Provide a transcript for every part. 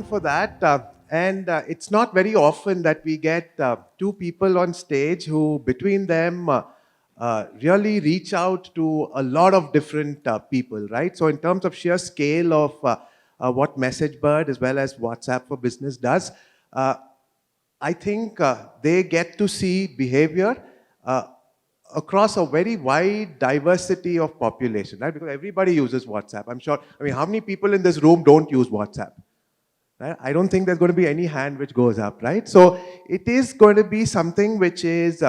Anand, for that. It's not very often that we get two people on stage who, between them, really reach out to a lot of different people, right? So, in terms of sheer scale of what MessageBird as well as WhatsApp for Business does, uh, I think they get to see behavior uh, across a very wide diversity of population, right? Because everybody uses WhatsApp. I'm sure. I mean, how many people in this room don't use WhatsApp? Right? I don't think there's going to be any hand which goes up, right? So it is going to be something which is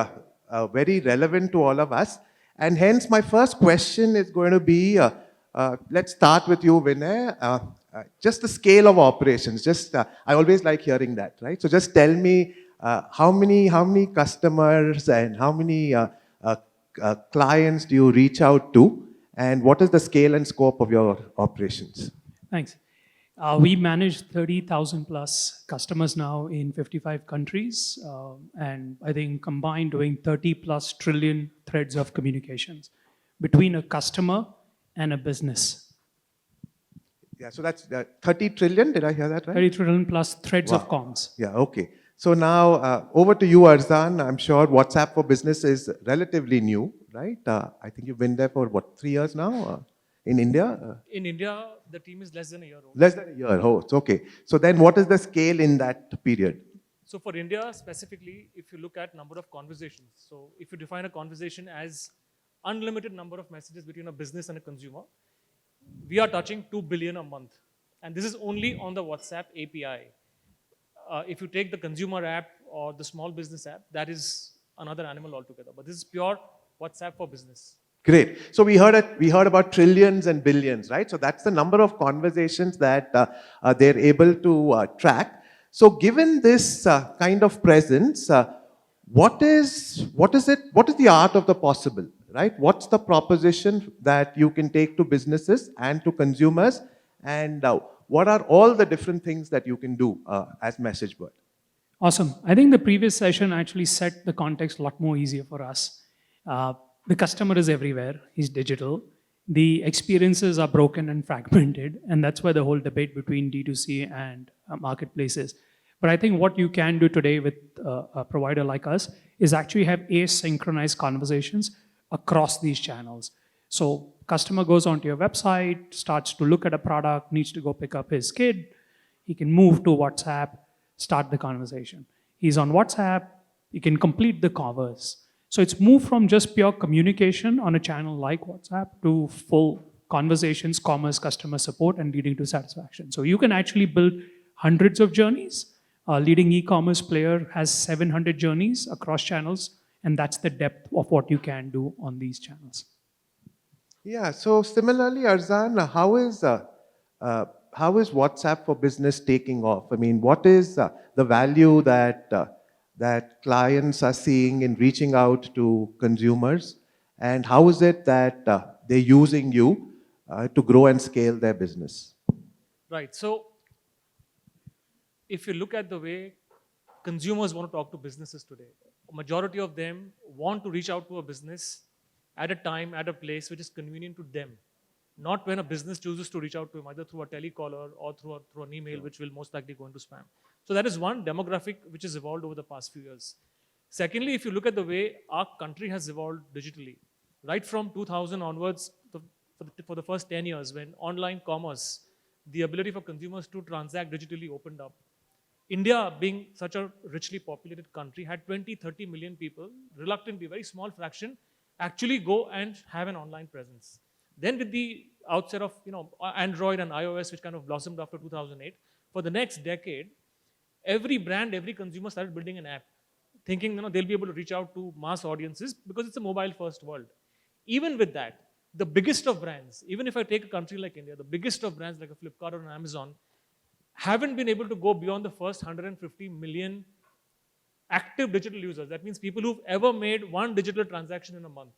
very relevant to all of us. And hence, my first question is going to be, let's start with you, Vinay. Just the scale of operations. Just I always like hearing that, right? So just tell me how many customers and how many clients do you reach out to, and what is the scale and scope of your operations? Thanks. We manage 30,000 plus customers now in 55 countries, and I think combined doing 30 plus trillion threads of communications between a customer and a business. Yeah, so that's 30 trillion. Did I hear that right? 30 trillion plus threads of Wow. comms. Yeah, okay. So now over to you, Arzan. I'm sure WhatsApp for Business is relatively new, right? I think you've been there for what, 3 years now in India? In India, the team is less than a year old. Less than a year. Oh, it's okay. So then what is the scale in that period? So for India specifically, if you look at number of conversations, so if you define a conversation as unlimited number of messages between a business and a consumer, we are touching 2 billion a month. And this is only on the WhatsApp API. If you take the consumer app or the small business app, that is another animal altogether. But this is pure WhatsApp for business. Great. So we heard about trillions and billions, right? So that's the number of conversations that they're able to track. So given this kind of presence, what is the art of the possible, right? What's the proposition that you can take to businesses and to consumers, and what are all the different things that you can do as MessageBird? Awesome. I think the previous session actually set the context a lot more easier for us. The customer is everywhere. He's digital. The experiences are broken and fragmented, and that's where the whole debate between D2C and marketplaces. But I think what you can do today with a provider like us is actually have asynchronized conversations across these channels. So customer goes onto your website, starts to look at a product, needs to go pick up his kid. He can move to WhatsApp, start the conversation. He's on WhatsApp, he can complete the converse. So it's moved from just pure communication on a channel like WhatsApp to full conversations, commerce, customer support, and leading to satisfaction. So you can actually build hundreds of journeys. A leading e-commerce player has 700 journeys across channels, and that's the depth of what you can do on these channels. Yeah, so similarly, Arzan, how is WhatsApp for Business taking off? I mean, what is the value that clients are seeing in reaching out to consumers, and how is it that they're using you to grow and scale their business? Right. So if you look at the way consumers want to talk to businesses today, a majority of them want to reach out to a business at a time, at a place which is convenient to them. Not when a business chooses to reach out to them, either through a telecaller or through an email, which will most likely go into spam. So that is one demographic which has evolved over the past few years. Secondly, if you look at the way our country has evolved digitally, right from 2000 onwards, for the first 10 years, when online commerce, the ability for consumers to transact digitally opened up, India, being such a richly populated country, had 20-30 million people, reluctantly, very small fraction, actually go and have an online presence. Then with the outset of Android and iOS, which kind of blossomed after 2008, for the next decade, every brand, every consumer started building an app, thinking they'll be able to reach out to mass audiences because it's a mobile-first world. Even with that, the biggest of brands, even if I take a country like India, the biggest of brands like a Flipkart or an Amazon, haven't been able to go beyond the first 150 million active digital users. That means people who've ever made one digital transaction in a month.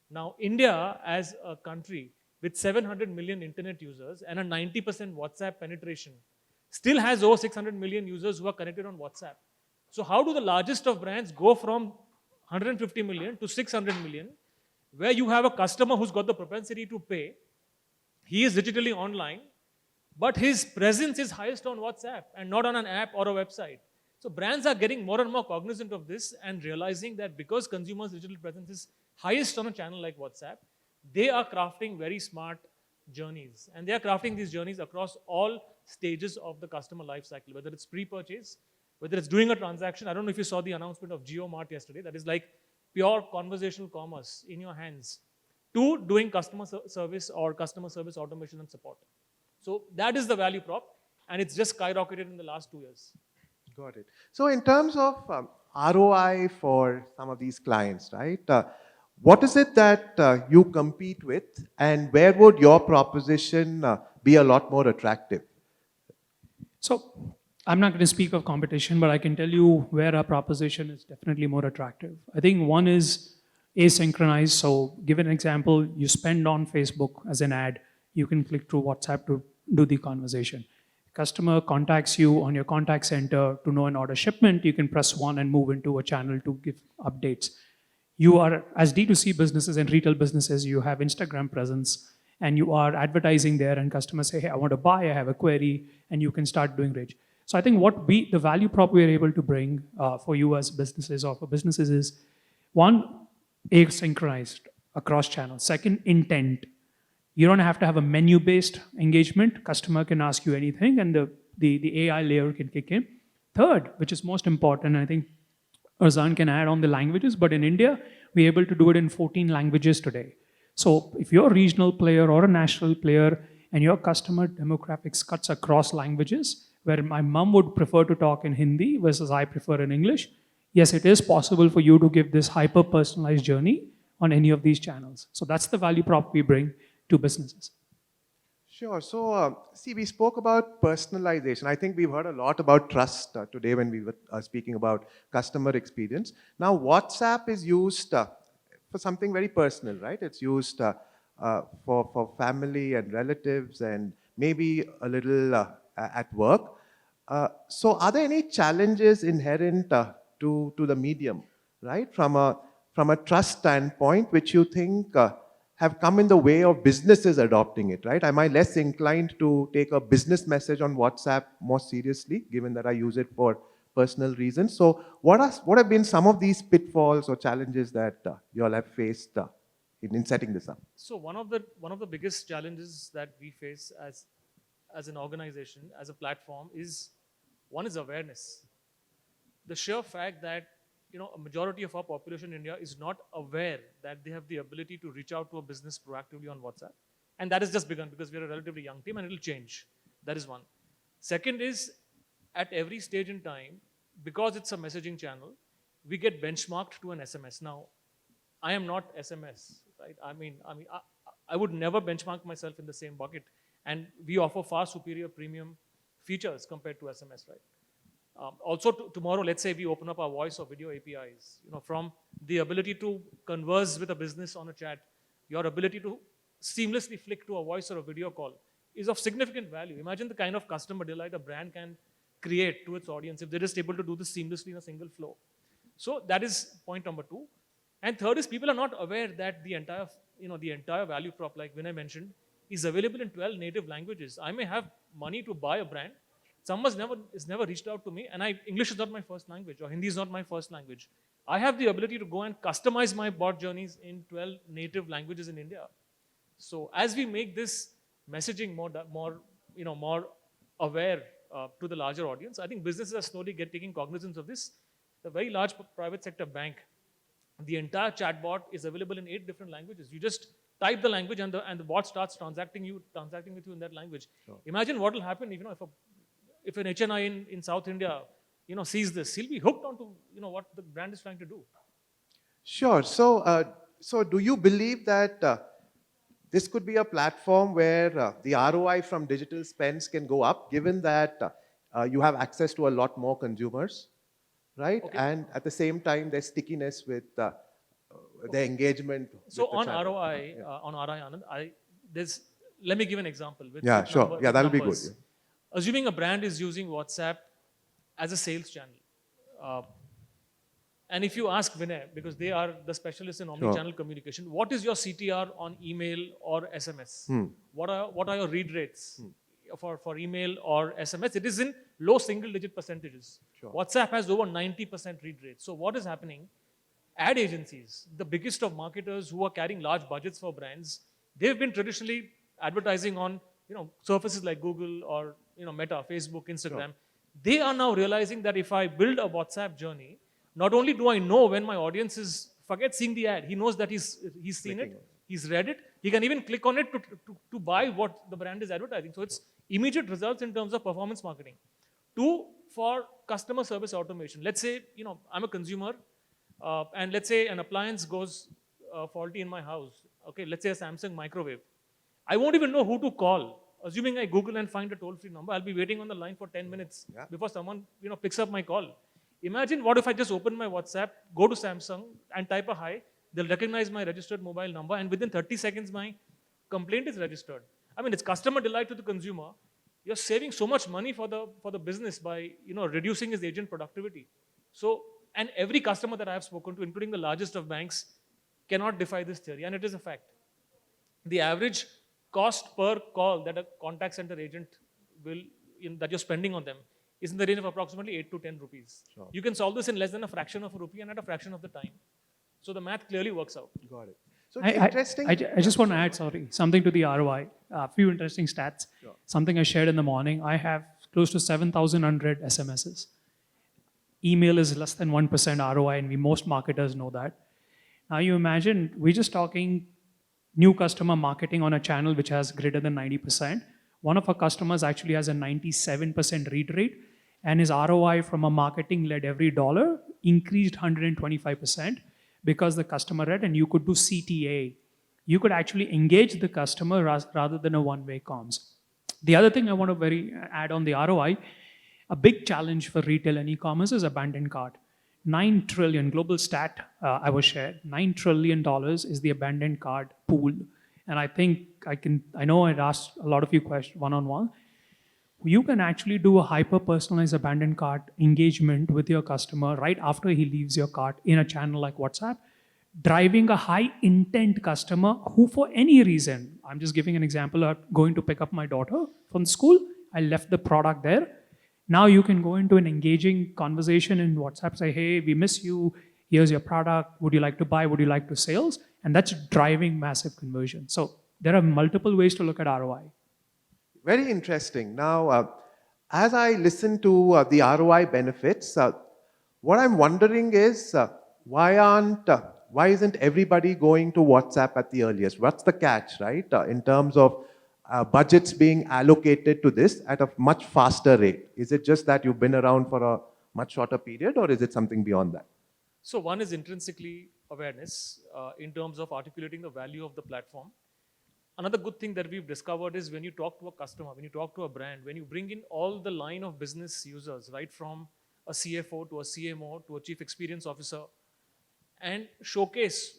Now, India as a country with 700 million internet users and a 90% WhatsApp penetration still has over 600 million users who are connected on WhatsApp. So how do the largest of brands go from 150 million to 600 million, where you have a customer who's got the propensity to pay, he is digitally online, but his presence is highest on WhatsApp and not on an app or a website. So brands are getting more and more cognizant of this and realizing that because consumers' digital presence is highest on a channel like WhatsApp, they are crafting very smart journeys. And they are crafting these journeys across all stages of the customer life cycle, whether it's pre-purchase, whether it's doing a transaction. I don't know if you saw the announcement of JioMart yesterday. That is like pure conversational commerce in your hands, to doing customer service or customer service automation and support. So that is the value prop, and it's just skyrocketed in the last 2 years. Got it. So in terms of ROI for some of these clients, right? What is it that you compete with, and where would your proposition be a lot more attractive? So I'm not going to speak of competition, but I can tell you where our proposition is definitely more attractive. I think one is asynchronized. So give an example, you spend on Facebook as an ad, you can click through WhatsApp to do the conversation. Customer contacts you on your contact center to know an order shipment, you can press 1 and move into a channel to give updates. You are, as D2C businesses and retail businesses, you have Instagram presence and you are advertising there, and customers say, hey, I want to buy, I have a query, and you can start doing reach. So I think the value prop we are able to bring for you as businesses or for businesses is, one, asynchronized across channels. Second, intent. You don't have to have a menu-based engagement. Customer can ask you anything, and the AI layer can kick in. Third, which is most important, I think Arzan can add on the languages, but in India, we're able to do it in 14 languages today. So if you're a regional player or a national player and your customer demographics cuts across languages, where my mom would prefer to talk in Hindi versus I prefer in English, yes, it is possible for you to give this hyper-personalized journey on any of these channels. So that's the value prop we bring to businesses. Sure. So, see, we spoke about personalization. I think we've heard a lot about trust today when we were speaking about customer experience. Now, WhatsApp is used for something very personal, right? It's used for family and relatives and maybe a little at work. So, are there any challenges inherent to the medium, right? From a trust standpoint, which you think have come in the way of businesses adopting it, right? Am I less inclined to take a business message on WhatsApp more seriously, given that I use it for personal reasons? So what have been some of these pitfalls or challenges that you all have faced in setting this up? So one of the biggest challenges that we face as an organization, as a platform, is awareness. The sheer fact that a majority of our population in India is not aware that they have the ability to reach out to a business proactively on WhatsApp. And that has just begun because we're a relatively young team and it'll change. That is one. Second is, at every stage in time, because it's a messaging channel, we get benchmarked to an SMS. Now, I am not SMS, right? I would never benchmark myself in the same bucket. And we offer far superior premium features compared to SMS, right? Also, tomorrow, let's say we open up our voice or video APIs, from the ability to converse with a business on a chat, your ability to seamlessly flick to a voice or a video call is of significant value. Imagine the kind of customer delight a brand can create to its audience if they're just able to do this seamlessly in a single flow. So that is point number 2. And third is, people are not aware that the entire value prop, like Vinay mentioned, is available in 12 native languages. I may have money to buy a brand. Someone has never reached out to me, and English is not my first language, or Hindi is not my first language. I have the ability to go and customize my bot journeys in 12 native languages in India. So as we make this messaging more aware to the larger audience, I think businesses are slowly taking cognizance of this. The very large private sector bank, the entire chatbot is available in 8 different languages. You just type the language, and the bot starts transacting with you in that language. Sure. Imagine what will happen if an HNI in South India, sees this. He'll be hooked onto, what the brand is trying to do. Sure. So do you believe that this could be a platform where the ROI from digital spends can go up, given that you have access to a lot more consumers, right? Okay. And at the same time, there's stickiness with the engagement. So on ROI, Anand, let me give an example. Sure. That'll be good. Yeah. Assuming a brand is using WhatsApp as a sales channel, and if you ask Vinay, because they are the specialists in omni-channel communication, what is your CTR on email or SMS? What are your read rates? for email or SMS, it is in low single digit percentages. Sure. WhatsApp has over 90% read rate. So what is happening? Ad agencies, the biggest of marketers who are carrying large budgets for brands, they've been traditionally advertising on surfaces like Google or Meta, Facebook, Instagram. Sure. They are now realizing that if I build a WhatsApp journey, not only do I know when my audience is, forget seeing the ad, he knows that he's seen it, he's read it, he can even click on it to buy what the brand is advertising. So it's immediate results in terms of performance marketing. Two, for customer service automation. Let's say, I'm a consumer, and let's say an appliance goes faulty in my house. Okay, let's say a Samsung microwave. I won't even know who to call. Assuming I Google and find a toll-free number, I'll be waiting on the line for 10 minutes before someone picks up my call. Imagine what if I just open my WhatsApp, go to Samsung and type a hi, they'll recognize my registered mobile number, and within 30 seconds my complaint is registered. I mean, it's customer delight to the consumer. You're saving so much money for the business by reducing his agent productivity. So, and every customer that I have spoken to, including the largest of banks, cannot defy this theory, and it is a fact. The average cost per call that a contact center agent that you're spending on them is in the range of approximately 8 to 10 rupees. Sure. You can solve this in less than a fraction of a rupee and at a fraction of the time. So the math clearly works out. Got it. So it's interesting. I just want to add, something to the ROI. A few interesting stats. Sure. Something I shared in the morning. I have close to 7,100 SMSs. Email is less than 1% ROI, and most marketers know that. Now you imagine, we're just talking new customer marketing on a channel which has greater than 90%. One of our customers actually has a 97% read rate, and his ROI from a marketing-led every dollar increased 125% because the customer read, and you could do CTA. You could actually engage the customer rather than a one-way comms. The other thing I want to add on the ROI, a big challenge for retail and e-commerce is abandoned cart. 9 trillion, global stat I was shared, $9 trillion is the abandoned cart pool. And I know I'd asked a lot of you questions one-on-one. You can actually do a hyper-personalized abandoned cart engagement with your customer right after he leaves your cart in a channel like WhatsApp, driving a high-intent customer who, for any reason, I'm just giving an example, of going to pick up my daughter from school, I left the product there. Now you can go into an engaging conversation in WhatsApp, say, hey, we miss you, here's your product, would you like to buy, would you like to sales? And that's driving massive conversion. So there are multiple ways to look at ROI. Very interesting. Now, as I listen to the ROI benefits, what I'm wondering is, why isn't everybody going to WhatsApp at the earliest? What's the catch, right? In terms of budgets being allocated to this at a much faster rate. Is it just that you've been around for a much shorter period, or is it something beyond that? So one is intrinsically awareness in terms of articulating the value of the platform. Another good thing that we've discovered is when you talk to a customer, when you talk to a brand, when you bring in all the line of business users, right from a CFO to a CMO to a chief experience officer, and showcase,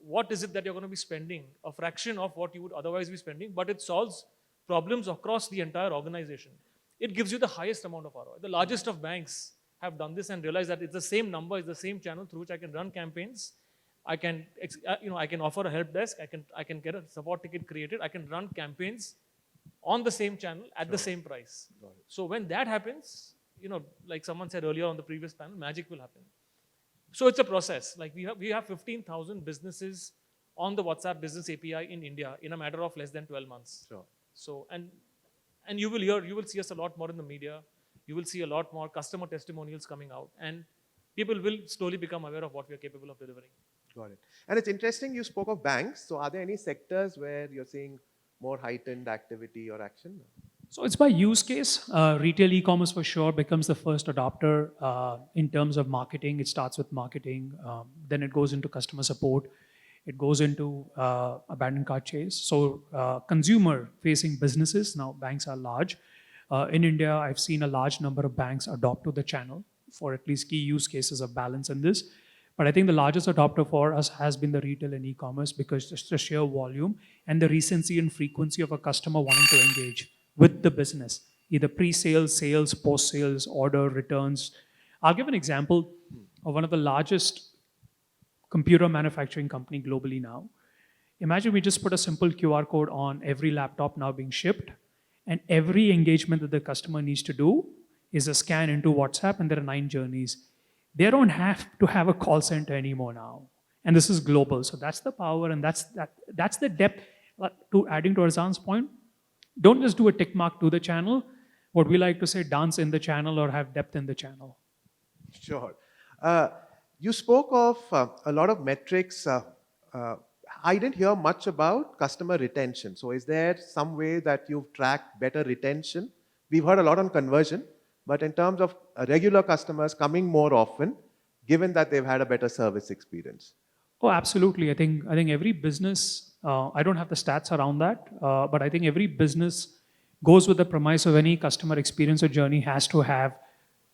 what is it that you're going to be spending, a fraction of what you would otherwise be spending, but it solves problems across the entire organization. It gives you the highest amount of ROI. The largest of banks have done this and realized that it's the same number, it's the same channel through which I can run campaigns. I can offer a help desk. I can get a support ticket created. I can run campaigns on the same channel at the same price. So when that happens, like someone said earlier on the previous panel, magic will happen. So it's a process. Like we have 15,000 businesses on the WhatsApp Business API in India in a matter of less than 12 months. Sure. So and you will see us a lot more in the media. You will see a lot more customer testimonials coming out, and people will slowly become aware of what we are capable of delivering. Got it. And it's interesting you spoke of banks. So are there any sectors where you're seeing more heightened activity or action? So it's by use case. Retail e-commerce for sure becomes the first adopter in terms of marketing. It starts with marketing, then it goes into customer support. It goes into abandoned cart chase. So consumer-facing businesses, now banks are large. In India, I've seen a large number of banks adopt to the channel for at least key use cases of balance in this. But I think the largest adopter for us has been the retail and e-commerce because just the sheer volume and the recency and frequency of a customer wanting to engage with the business, either pre-sales, sales, post-sales, order, returns. I'll give an example of one of the largest computer manufacturing company globally now. Imagine we just put a simple QR code on every laptop now being shipped, And every engagement that the customer needs to do is a scan into WhatsApp, and there are 9 journeys. They don't have to have a call center anymore now. And this is global. So that's the power, and that's the depth. To adding to Arzan's point, don't just do a tick mark to the channel. What we like to say, dance in the channel or have depth in the channel. Sure. You spoke of a lot of metrics. I didn't hear much about customer retention. So is there some way that you've tracked better retention? We've heard a lot on conversion, but in terms of regular customers coming more often, given that they've had a better service experience. Oh, absolutely. I think every business, I don't have the stats around that, but I think every business goes with the premise of any customer experience or journey has to have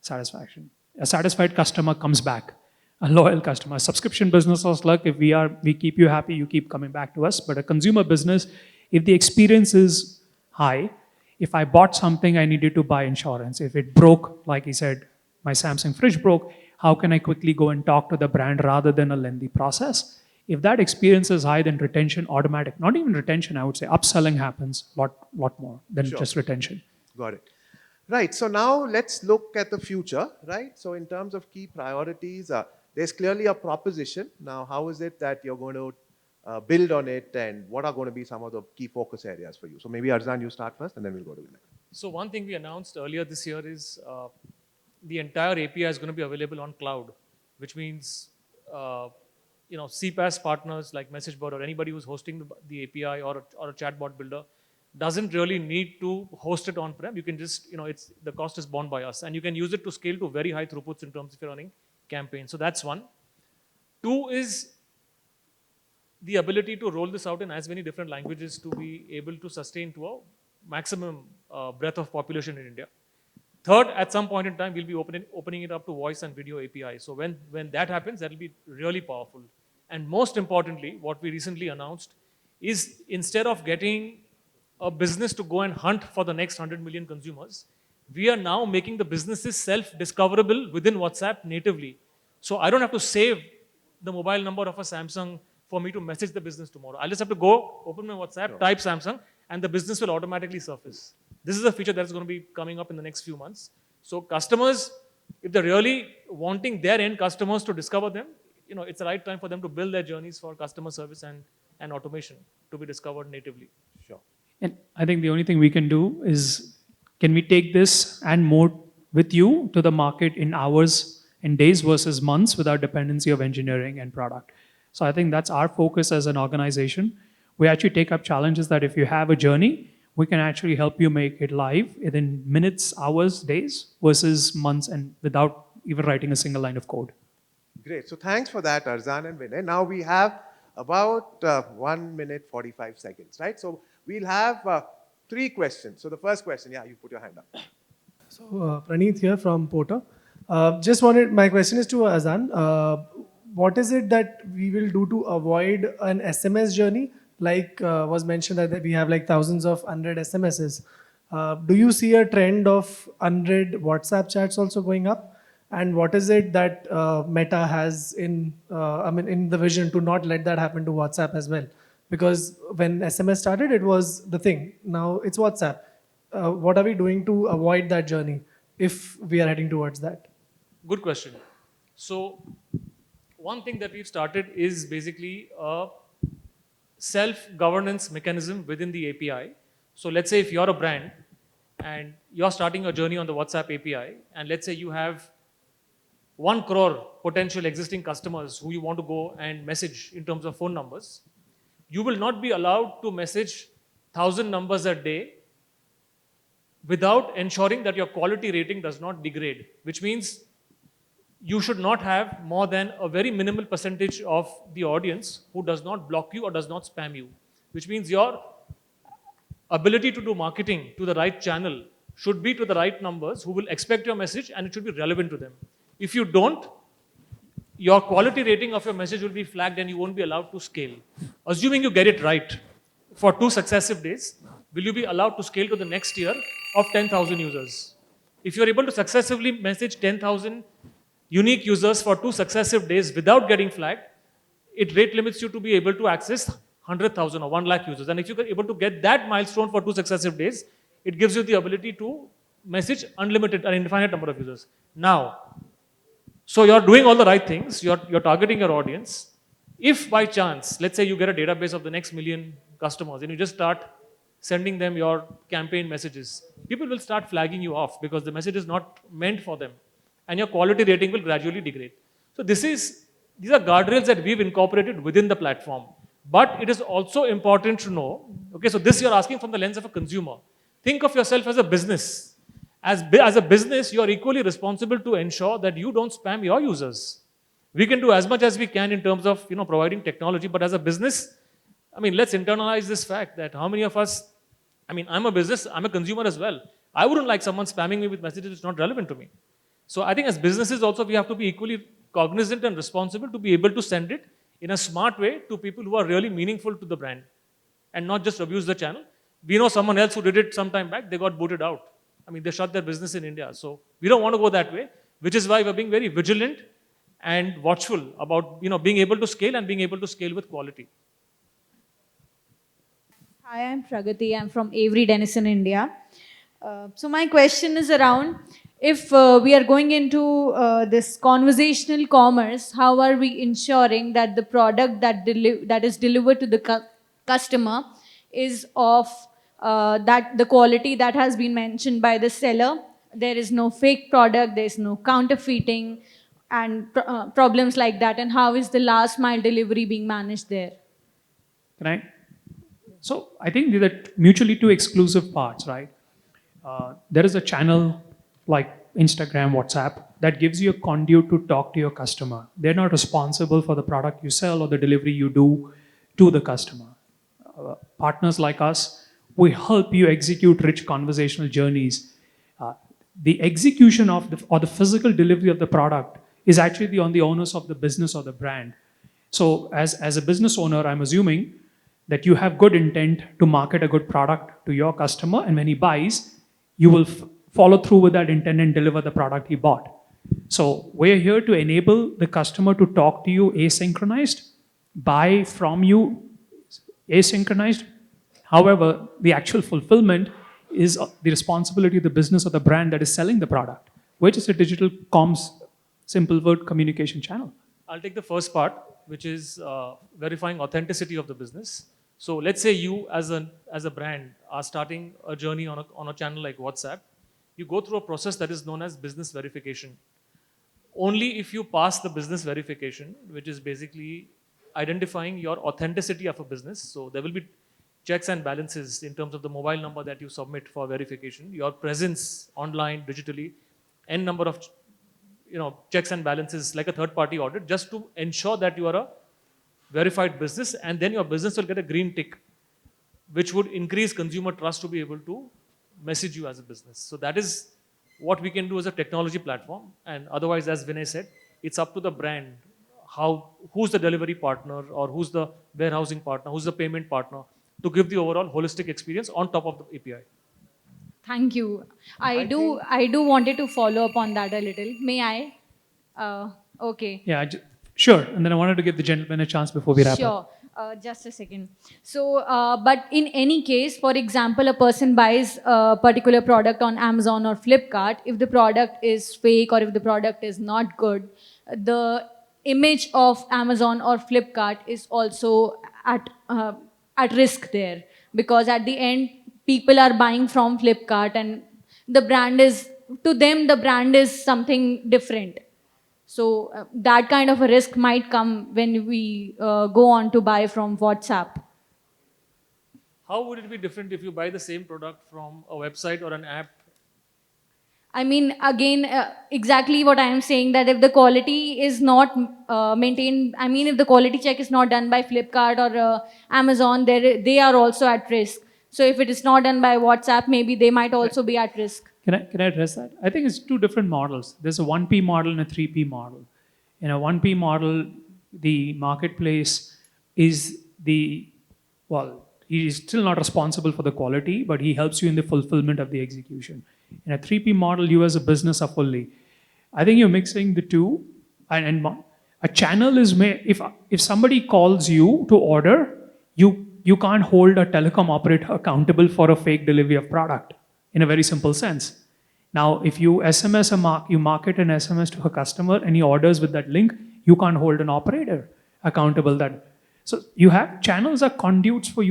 satisfaction. A satisfied customer comes back. A loyal customer. A subscription business is like if we keep you happy, you keep coming back to us. But a consumer business, if the experience is high, if I bought something, I needed to buy insurance. If it broke, like he said, my Samsung fridge broke, how can I quickly go and talk to the brand rather than a lengthy process? If that experience is high, then retention automatic. Not even retention, I would say. Upselling happens a lot more than just retention. Got it. Right. So now let's look at the future, right? So in terms of key priorities, there's clearly a proposition. Now, how is it that you're going to build on it, and what are going to be some of the key focus areas for you? So maybe Arzan, you start first, and then we'll go to Vinay. So one thing we announced earlier this year is the entire API is going to be available on cloud, which means CPaaS partners like MessageBot or anybody who's hosting the API or a chatbot builder doesn't really need to host it on-prem. You can just, the cost is borne by us, and you can use it to scale to very high throughputs in terms of your running campaign. So that's one. Two is the ability to roll this out in as many different languages to be able to sustain to a maximum breadth of population in India. Third, at some point in time, we'll be opening it up to voice and video API. So when that happens, that'll be really powerful. And most importantly, what we recently announced is instead of getting a business to go and hunt for the next 100 million consumers, we are now making the businesses self-discoverable within WhatsApp natively. So I don't have to save the mobile number of a Samsung for me to message the business tomorrow. I'll just have to go, open my WhatsApp, type Samsung, and the business will automatically surface. This is a feature that's going to be coming up in the next few months. So customers, if they're really wanting their end customers to discover them, it's the right time for them to build their journeys for customer service and automation to be discovered natively. Sure. And I think the only thing we can do is, can we take this and more with you to the market in hours and days versus months without dependency of engineering and product? So I think that's our focus as an organization. We actually take up challenges that if you have a journey, we can actually help you make it live within minutes, hours, days versus months and without even writing a single line of code. Great. So thanks for that, Arzan and Vinay. Now we have about 1 minute, 45 seconds, right? So we'll have 3 questions. So the first question, you put your hand up. So Praneeth here from Porter. My question is to Arzan. What is it that we will do to avoid an SMS journey? Like was mentioned that we have like thousands of unread SMSs. Do you see a trend of unread WhatsApp chats also going up? And what is it that Meta has in the vision to not let that happen to WhatsApp as well? Because when SMS started, it was the thing. Now it's WhatsApp. What are we doing to avoid that journey if we are heading towards that? Good question. So one thing that we've started is basically a self-governance mechanism within the API. So let's say if you're a brand and you're starting a journey on the WhatsApp API, and let's say you have 1 crore potential existing customers who you want to go and message in terms of phone numbers, you will not be allowed to message 1,000 numbers a day without ensuring that your quality rating does not degrade, which means you should not have more than a very minimal percentage of the audience who does not block you or does not spam you, which means your ability to do marketing to the right channel should be to the right numbers who will expect your message, and it should be relevant to them. If you don't, your quality rating of your message will be flagged and you won't be allowed to scale. Assuming you get it right for 2 successive days, will you be allowed to scale to the next tier of 10,000 users? If you're able to successively message 10,000 unique users for 2 successive days without getting flagged, it rate limits you to be able to access 100,000 or 1 lakh users. And if you're able to get that milestone for 2 successive days, it gives you the ability to message unlimited and infinite number of users. Now, so you're doing all the right things, you're targeting your audience. If by chance, let's say you get a database of the next million customers and you just start sending them your campaign messages, people will start flagging you off because the message is not meant for them and your quality rating will gradually degrade. So these are guardrails that we've incorporated within the platform. But it is also important to know, okay, so this you're asking from the lens of a consumer. Think of yourself as a business. As a business, you are equally responsible to ensure that you don't spam your users. We can do as much as we can in terms of providing technology, but as a business, I mean, let's internalize this fact that how many of us, I mean, I'm a business, I'm a consumer as well. I wouldn't like someone spamming me with messages which are not relevant to me. So I think as businesses also, we have to be equally cognizant and responsible to be able to send it in a smart way to people who are really meaningful to the brand and not just abuse the channel. We know someone else who did it some time back, they got booted out. I mean, they shut their business in India. So we don't want to go that way, which is why we're being very vigilant and watchful about being able to scale and being able to scale with quality. Hi, I'm Pragati. I'm from Avery Dennison, India. So my question is around if we are going into this conversational commerce, how are we ensuring that the product that is delivered to the customer is of that the quality that has been mentioned by the seller? There is no fake product, there is no counterfeiting and problems like that. And how is the last mile delivery being managed there? Can I? So I think these are mutually two exclusive parts, right? There is a channel like Instagram, WhatsApp that gives you a conduit to talk to your customer. They're not responsible for the product you sell or the delivery you do to the customer. Partners like us, we help you execute rich conversational journeys. The execution of the physical delivery of the product is actually on the onus of the business or the brand. So as a business owner, I'm assuming that you have good intent to market a good product to your customer, and when he buys, you will follow through with that intent and deliver the product he bought. So we're here to enable the customer to talk to you asynchronized, buy from you asynchronized. However, the actual fulfillment is the responsibility of the business or the brand that is selling the product, which is a digital comms, simple word communication channel. I'll take the first part, which is verifying authenticity of the business. So let's say you as a brand are starting a journey on a channel like WhatsApp. You go through a process that is known as business verification. Only if you pass the business verification, which is basically identifying your authenticity of a business. So there will be checks and balances in terms of the mobile number that you submit for verification, your presence online, digitally, n number of checks and balances like a third-party audit, just to ensure that you are a verified business, and then your business will get a green tick, which would increase consumer trust to be able to message you as a business. So that is what we can do as a technology platform, and otherwise, as Vinay said, it's up to the brand, who's the delivery partner, or who's the warehousing partner, who's the payment partner, to give the overall holistic experience on top of the API. Thank you. I do wanted to follow up on that a little. May I? Okay. Yeah, sure. And then I wanted to give the gentleman a chance before we wrap up. Sure. Just a second. So, but in any case, for example, a person buys a particular product on Amazon or Flipkart. If the product is fake or if the product is not good, the image of Amazon or Flipkart is also at risk there, because at the end, people are buying from Flipkart and the brand is, to them, the brand is something different. So that kind of a risk might come when we go on to buy from WhatsApp. How would it be different if you buy the same product from a website or an app? I mean, again, exactly what I am saying, that if the quality is not maintained, I mean, if the quality check is not done by Flipkart or Amazon, they are also at risk. So if it is not done by WhatsApp, maybe they might also be at risk. Can I address that? I think it's two different models. There's a 1P model and a 3P model. In a 1P model, the marketplace is he is still not responsible for the quality, but he helps you in the fulfillment of the execution. In a 3P model, you as a business are fully. I think you're mixing the two. And a channel is made, if somebody calls you to order, you can't hold a telecom operator accountable for a fake delivery of product. in a very simple sense. Now, if you you market an SMS to a customer and he orders with that link, you can't hold an operator accountable. So you have channels are conduits for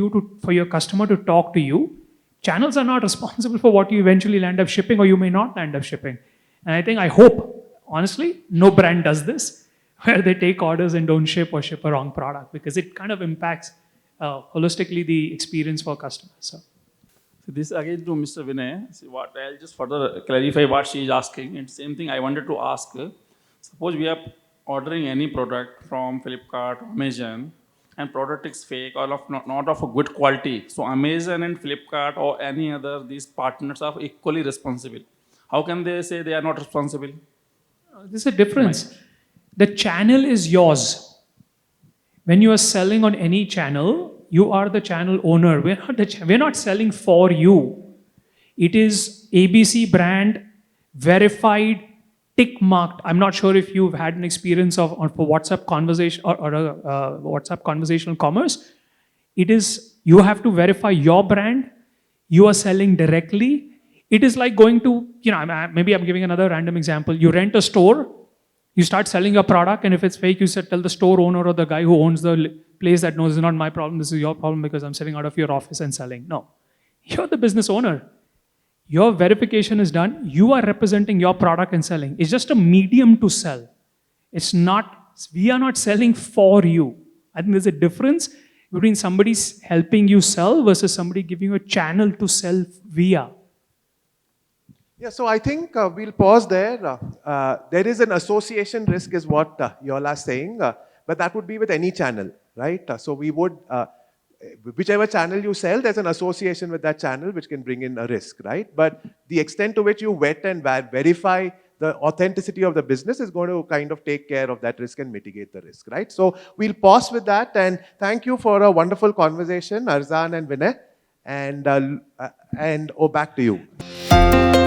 for your customer to talk to you. Channels are not responsible for what you eventually land up shipping or you may not land up shipping. And I hope, honestly, no brand does this, where they take orders and don't ship or ship a wrong product, because it kind of impacts holistically the experience for customers. So this again to Mr. Vinay. See what I'll just further clarify what she is asking. And same thing I wanted to ask. Suppose we are ordering any product from Flipkart, Amazon, and product is fake or not of a good quality. So Amazon and Flipkart or any other these partners are equally responsible. How can they say they are not responsible? there's a difference. The channel is yours. When you are selling on any channel, you are the channel owner. We're not selling for you. It is ABC brand, verified, tick marked. I'm not sure if you've had an experience of for WhatsApp conversation or WhatsApp conversational commerce. It is, you have to verify your brand. You are selling directly. It is like going to, maybe I'm giving another random example. You rent a store, you start selling your product, and if it's fake, you tell the store owner or the guy who owns the place that knows it's not my problem, this is your problem because I'm sitting out of your office and selling. No, you're the business owner. Your verification is done. You are representing your product and selling. It's just a medium to sell. It's not, we are not selling for you. I think there's a difference between somebody helping you sell versus somebody giving you a channel to sell via. Yeah, so I think we'll pause there. There is an association risk is what you all are saying, but that would be with any channel, right? So we would, whichever channel you sell, there's an association with that channel which can bring in a risk, right? But the extent to which you vet and verify the authenticity of the business is going to kind of take care of that risk and mitigate the risk, right? So we'll pause with that, and thank you for a wonderful conversation, Arzan and Vinay, and back to you.